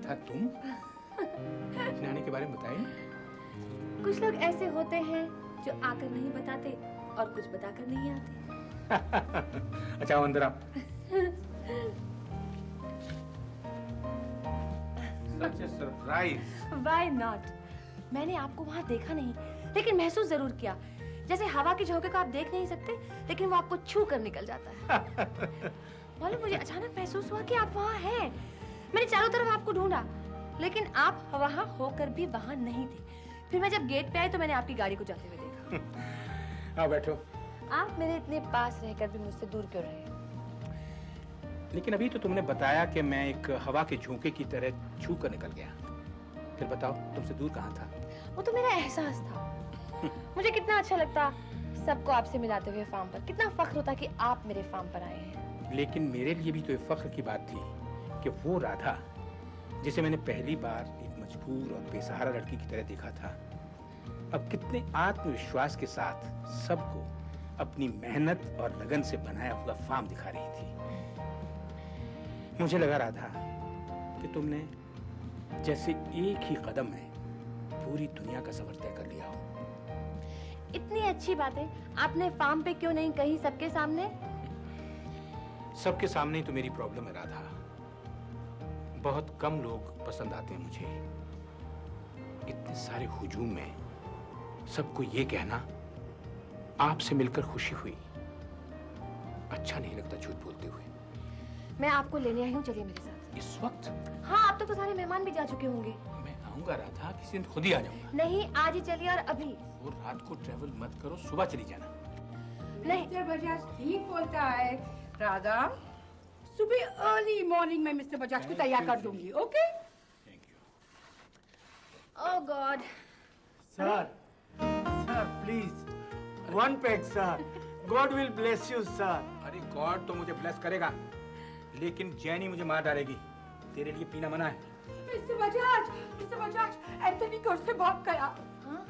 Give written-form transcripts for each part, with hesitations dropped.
राधा तुम अपने आने के बारे में बताए? कुछ लोग ऐसे होते हैं जो आकर नहीं बताते और कुछ बताकर नहीं आते। अच्छा अंदर आप। Such a surprise. Why not? मैंने आपको वहाँ देखा नहीं, लेकिन महसूस जरूर किया। जैसे हवा के झोंके को आप देख नहीं सकते, लेकिन वो आपको छू कर निकल जाता है। मालूम मुझे अचानक महसूस हुआ कि आप वहाँ हैं। मैंने चारों तरफ आपको ढूंढा, लेकिन आप वहाँ होकर भी वहाँ नहीं थे। फिर मैं जब गेट पे आई तो मैंने आपकी गाड़ी को जाते हुए देखा। आओ बैठो। आप मेरे इतने पास रहकर भी मुझसे दूर क्यों रहे? लेकिन अभी तो तुमने बताया कि मैं एक हवा के झोंके की तरह छू कर निकल गया। फिर बताओ तुमसे दूर कहाँ था? वो तो मेरा एहसास था। मुझे कितना अच्छा लगता सबको आपसे मिलाते हुए फार्म पर। कितना फख्र होता कि आप मेरे फार्म पर आए हैं। लेकिन मेरे लिए भी तो एक फख्र की बात थी कि वो राधा जिसे मैंने पहली बार एक मजबूर और बेसहारा लड़की की तरह देखा था, अब कितने आत्मविश्वास के साथ सबको अपनी मेहनत और लगन से बनाया हुआ फार्म दिखा रही थी। मुझे लगा राधा कि तुमने जैसे एक ही कदम में पूरी दुनिया का सफर तय कर लिया हो। इतनी अच्छी बातें आपने फार्म पे क्यों नहीं कही सबके सामने? सबके सामने ही तो मेरी प्रॉब्लम है राधा। बहुत कम लोग पसंद आते हैं मुझे। इतने सारे हुजूम में सबको ये कहना आपसे मिलकर खुशी हुई, अच्छा नहीं लगता झूठ बोलते हुए। मैं आपको लेने आई हूँ, चलिए मेरे साथ। इस वक्त? हाँ, अब तक तो सारे मेहमान भी जा चुके होंगे। मैं आऊंगा राधा, किसी दिन खुद ही आ जाऊंगा। नहीं, आज ही चलिए और अभी। और रात को ट्रेवल मत करो, सुबह चली जाना। नहीं, मिस्टर बजाज ठीक बोलता है। राधा, सुबह अर्ली मॉर्निंग में मिस्टर बजाज को तैयार कर दूंगी। Okay? Thank you. Oh God. Sir, sir, please, one peg, sir. God will bless you, sir. अरे गॉड तो मुझे ब्लेस करेगा, लेकिन जैनी मुझे मार डालेगी। तेरे लिए पीना मना है। मिस्टर बजाज, एंथनी घर से भाग गया। हाँ?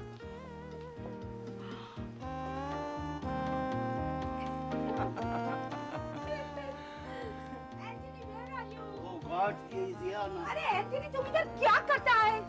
Anthony, where are you? Oh God, he is here now. अरे एंथनी, तुम इधर क्या करता है?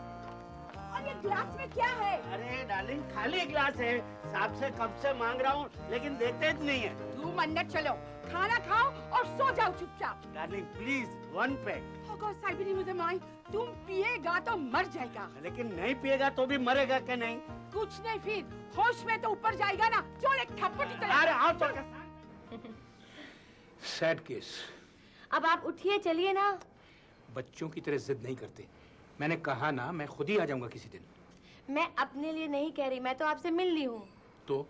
और ये ग्लास में क्या है? अरे डार्लिंग, खाली ग्लास है। साहब से कब से मांग रहा हूँ, लेकिन देते ही नहीं है। तुम अंदर चलो, खाना खाओ और सो जाओ चुपचाप। Darling please, one pack. साइबिनी मुझे माई, तुम पिएगा तो मर जाएगा। लेकिन नहीं पिएगा तो भी मरेगा क्या? नहीं कुछ नहीं, फिर होश में तो ऊपर जाएगा ना। चल एक थप्पड़ की तरह। अरे आओ तो। Sad case. अब आप उठिए, चलिए ना। बच्चों की तरह जिद नहीं करते। मैंने कहा ना, मैं खुद ही आ जाऊंगा किसी दिन। मैं अपने लिए नहीं कह रही, मैं तो आपसे मिल ली हूँ। तो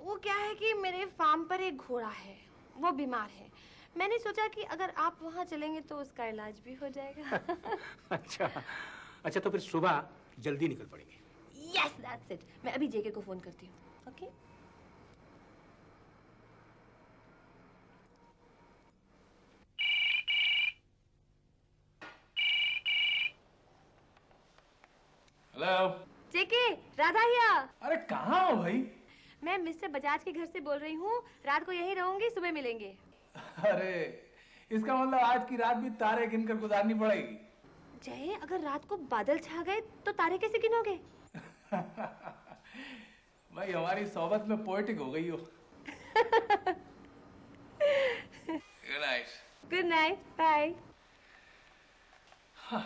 वो क्या है कि मेरे फार्म पर एक घोड़ा है, वो बीमार है। मैंने सोचा कि अगर आप वहाँ चलेंगे तो उसका इलाज भी हो जाएगा। अच्छा तो फिर सुबह जल्दी निकल पड़ेंगे। Yes, that's it. मैं अभी जेके को फोन करती हूँ। ओके? हेलो जेके, राधा हिया। अरे कहाँ हो भाई? मैं मिस्टर बजाज के घर से बोल रही हूँ। रात को यहीं रहूंगी, सुबह मिलेंगे। अरे इसका मतलब आज की रात भी तारे गिनकर गुजारनी पड़ेगी। जय, अगर रात को बादल छा गए तो तारे कैसे गिनोगे? भाई हमारी सोबत में पोएटिक हो गई हो। Good night. Good night, bye. हाँ